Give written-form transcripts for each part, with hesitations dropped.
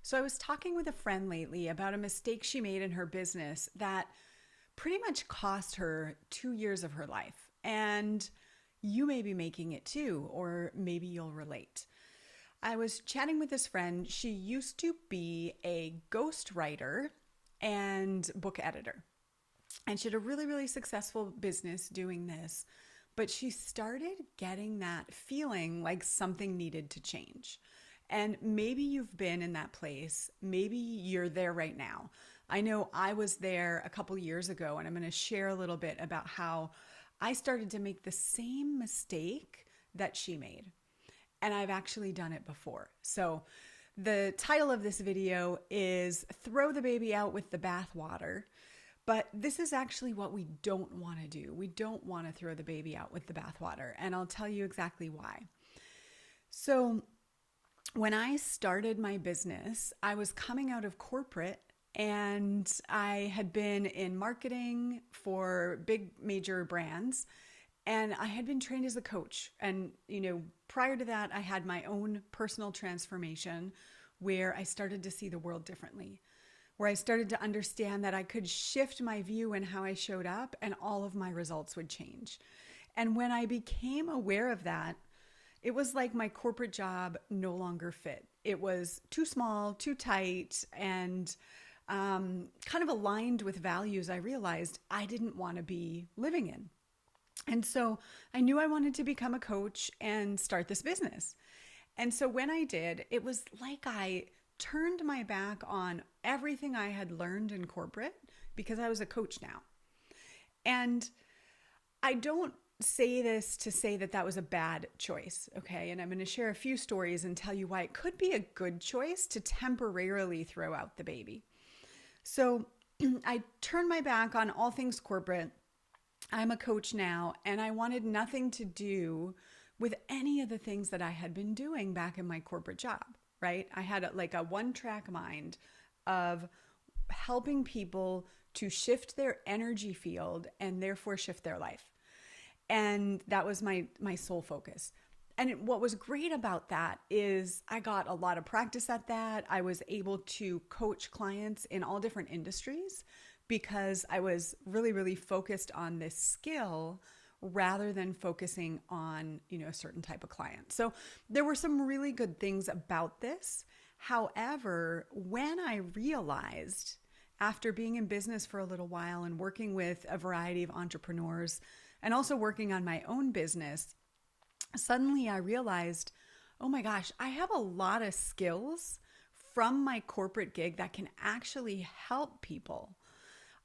So I was talking with a friend lately about a mistake she made in her business that pretty much cost her 2 years of her life. And you may be making it too, or maybe you'll relate. I was chatting with this friend. She used to be a ghostwriter and book editor. And she had a really, really successful business doing this. But she started getting that feeling like something needed to change. And maybe you've been in that place. Maybe you're there right now. I know I was there a couple years ago, and I'm going to share a little bit about how I started to make the same mistake that she made. And I've actually done it before. So the title of this video is Throw the Baby Out with the Bathwater. But this is actually what we don't want to do. We don't want to throw the baby out with the bathwater. And I'll tell you exactly why. So when I started my business, I was coming out of corporate and I had been in marketing for big major brands. And I had been trained as a coach. And, prior to that, I had my own personal transformation where I started to see the world differently, where I started to understand that I could shift my view and how I showed up and all of my results would change. And when I became aware of that, it was like my corporate job no longer fit. It was too small, too tight, and kind of aligned with values I realized I didn't want to be living in. And so I knew I wanted to become a coach and start this business. And so when I did, it was like I turned my back on everything I had learned in corporate because I was a coach now. And I don't say this to say that that was a bad choice, okay? And I'm going to share a few stories and tell you why it could be a good choice to temporarily throw out the baby. So I turned my back on all things corporate. I'm a coach now, and I wanted nothing to do with any of the things that I had been doing back in my corporate job, right? I had like a one-track mind of helping people to shift their energy field and therefore shift their life. And that was my sole focus. And what was great about that is I got a lot of practice at that. I was able to coach clients in all different industries because I was really, really focused on this skill rather than focusing on, a certain type of client. So there were some really good things about this. However, when I realized after being in business for a little while and working with a variety of entrepreneurs and also working on my own business, suddenly I realized, oh my gosh, I have a lot of skills from my corporate gig that can actually help people.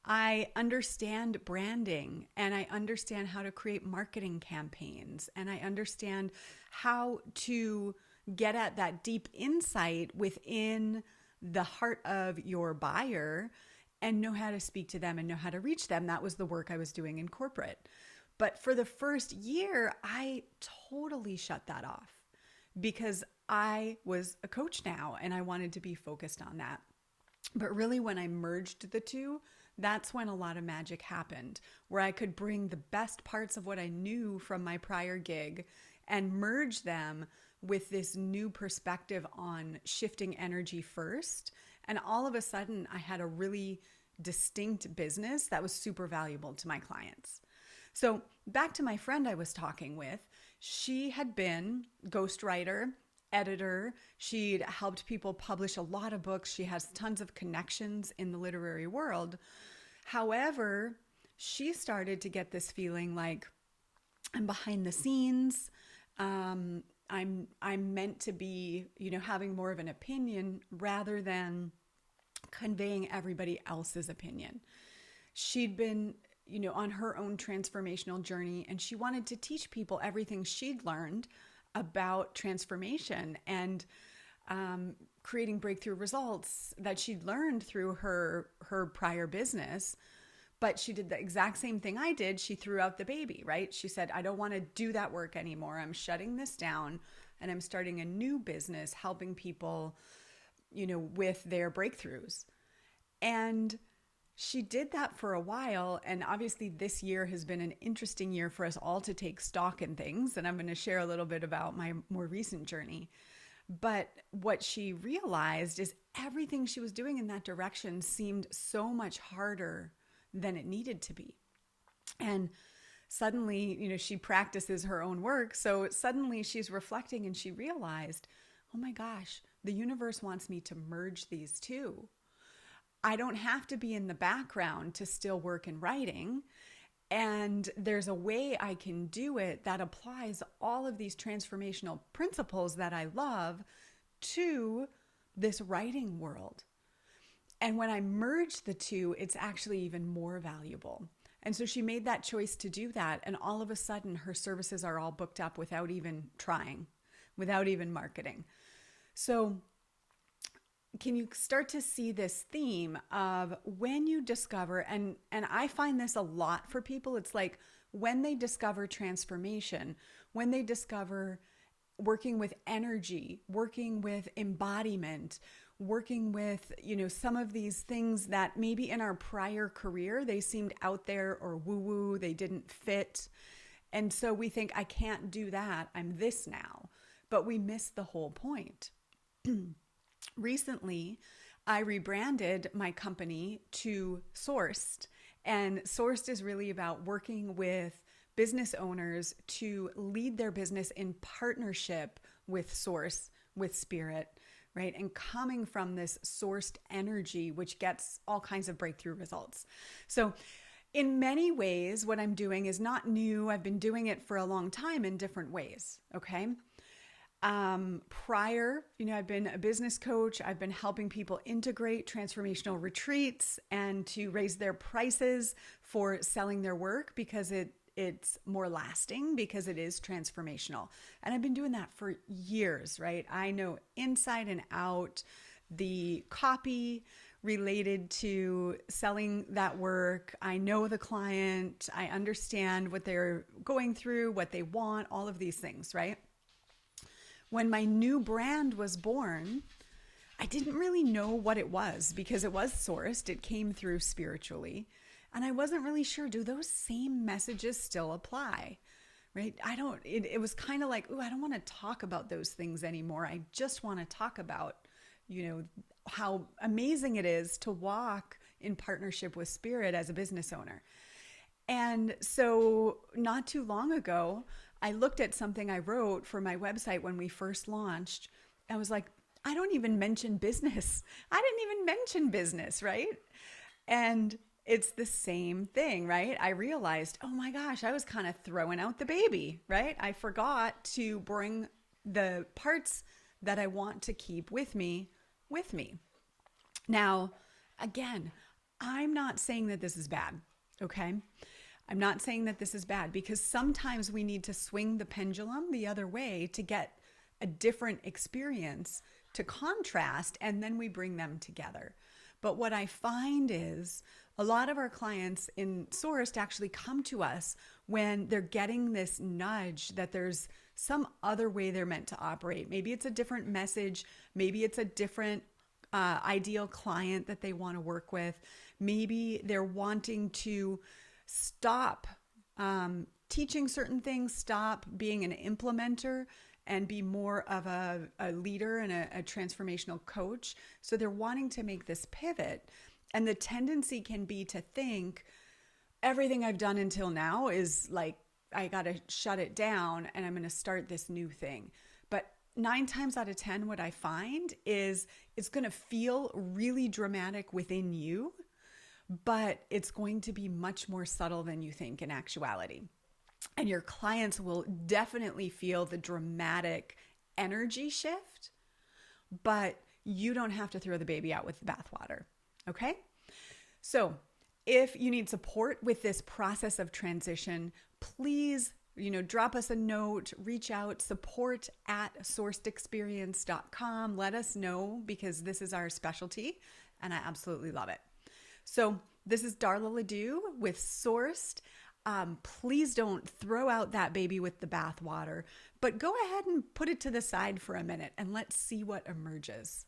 I understand branding and I understand how to create marketing campaigns and I understand how to get at that deep insight within the heart of your buyer and know how to speak to them and know how to reach them. That was the work I was doing in corporate. But for the first year, I totally shut that off because I was a coach now and I wanted to be focused on that. But really, when I merged the two, that's when a lot of magic happened, where I could bring the best parts of what I knew from my prior gig and merge them with this new perspective on shifting energy first. And all of a sudden, I had a really distinct business that was super valuable to my clients. So back to my friend I was talking with, she had been ghostwriter, editor. She'd helped people publish a lot of books. She has tons of connections in the literary world. However, she started to get this feeling like I'm behind the scenes. I'm meant to be, having more of an opinion rather than conveying everybody else's opinion. She'd been, on her own transformational journey, and she wanted to teach people everything she'd learned about transformation and creating breakthrough results that she'd learned through her prior business. But she did the exact same thing I did. She threw out the baby, right? She said, I don't want to do that work anymore. I'm shutting this down and I'm starting a new business helping people, with their breakthroughs. And she did that for a while. And obviously this year has been an interesting year for us all to take stock in things. And I'm going to share a little bit about my more recent journey. But what she realized is everything she was doing in that direction seemed so much harder than it needed to be. And suddenly, she practices her own work. So suddenly she's reflecting and she realized, oh my gosh, the universe wants me to merge these two. I don't have to be in the background to still work in writing. And there's a way I can do it that applies all of these transformational principles that I love to this writing world. And when I merge the two, it's actually even more valuable. And so she made that choice to do that. And all of a sudden, her services are all booked up without even trying, without even marketing. So can you start to see this theme of when you discover, and I find this a lot for people, it's like when they discover transformation, when they discover working with energy, working with embodiment, working with, some of these things that maybe in our prior career, they seemed out there or woo-woo, they didn't fit. And so we think, I can't do that, I'm this now. But we miss the whole point. Recently, I rebranded my company to Sourced. And Sourced is really about working with business owners to lead their business in partnership with Source, with Spirit, right? And coming from this sourced energy, which gets all kinds of breakthrough results. So in many ways, what I'm doing is not new. I've been doing it for a long time in different ways, okay? Prior, I've been a business coach. I've been helping people integrate transformational retreats and to raise their prices for selling their work because it's more lasting, because it is transformational. And I've been doing that for years, right? I know inside and out the copy related to selling that work. I know the client. I understand what they're going through, what they want, all of these things, right? When my new brand was born, I didn't really know what it was because it was sourced. It came through spiritually. And I wasn't really sure, do those same messages still apply? Right? It was kind of like, I don't want to talk about those things anymore. I just want to talk about, how amazing it is to walk in partnership with Spirit as a business owner. And so not too long ago, I looked at something I wrote for my website when we first launched. I was like, I don't even mention business. I didn't even mention business, right? And it's the same thing, right? I realized, oh my gosh, I was kind of throwing out the baby, right? I forgot to bring the parts that I want to keep with me. Now, again, I'm not saying that this is bad, okay? I'm not saying that this is bad because sometimes we need to swing the pendulum the other way to get a different experience to contrast, and then we bring them together. But what I find is a lot of our clients in Sourced actually come to us when they're getting this nudge that there's some other way they're meant to operate. Maybe it's a different message. Maybe it's a different ideal client that they want to work with. Maybe they're wanting to stop teaching certain things, stop being an implementer, and be more of a leader and a transformational coach. So they're wanting to make this pivot. And the tendency can be to think everything I've done until now is like, I got to shut it down and I'm going to start this new thing. But 9 times out of 10, what I find is it's going to feel really dramatic within you, but it's going to be much more subtle than you think in actuality. And your clients will definitely feel the dramatic energy shift, but you don't have to throw the baby out with the bathwater. Okay? So if you need support with this process of transition, please, drop us a note, reach out, support@sourcedexperience.com. Let us know because this is our specialty and I absolutely love it. So this is Darla Ledoux with Sourced. Please don't throw out that baby with the bathwater, but go ahead and put it to the side for a minute and let's see what emerges.